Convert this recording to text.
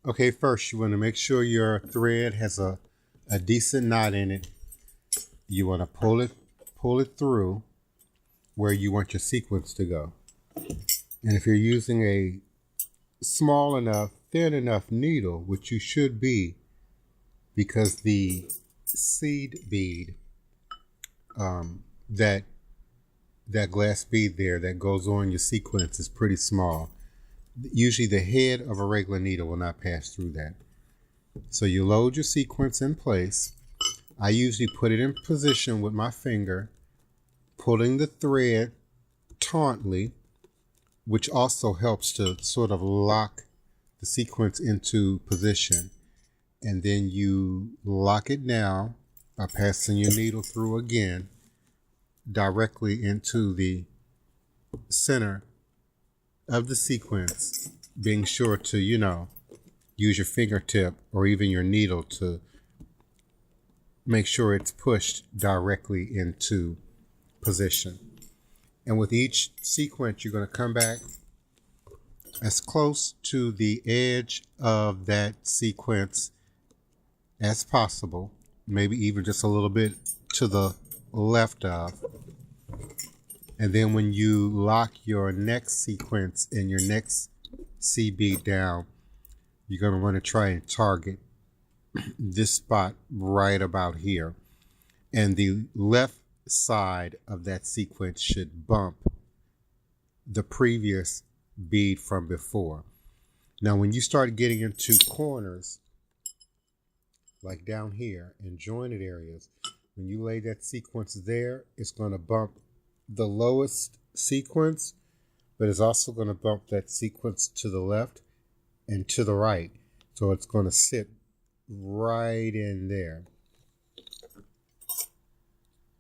Okay, first you want to make sure your thread has a decent knot in it. You want to pull it through where you want your sequence to go. And if you're using a small enough, thin enough needle, which you should be, because the seed bead, that that glass bead there that goes on your sequence is pretty small. Usually the head of a regular needle will not pass through that. So you load your sequence in place. I usually put it in position with my finger, pulling the thread tautly, which also helps to sort of lock the sequence into position. And then you lock it down by passing your needle through again directly into the center of the sequence, being sure to, use your fingertip or even your needle to make sure it's pushed directly into position. And with each sequence, you're going to come back as close to the edge of that sequence as possible, maybe even just a little bit to the left of. And then when you lock your next sequence and your next CB down, you're going to want to try and target this spot right about here. And the left side of that sequence should bump the previous bead from before. Now, when you start getting into corners, like down here in jointed areas, when you lay that sequence there, it's going to bump the lowest sequence, but it's also going to bump that sequence to the left and to the right. So it's going to sit right in there.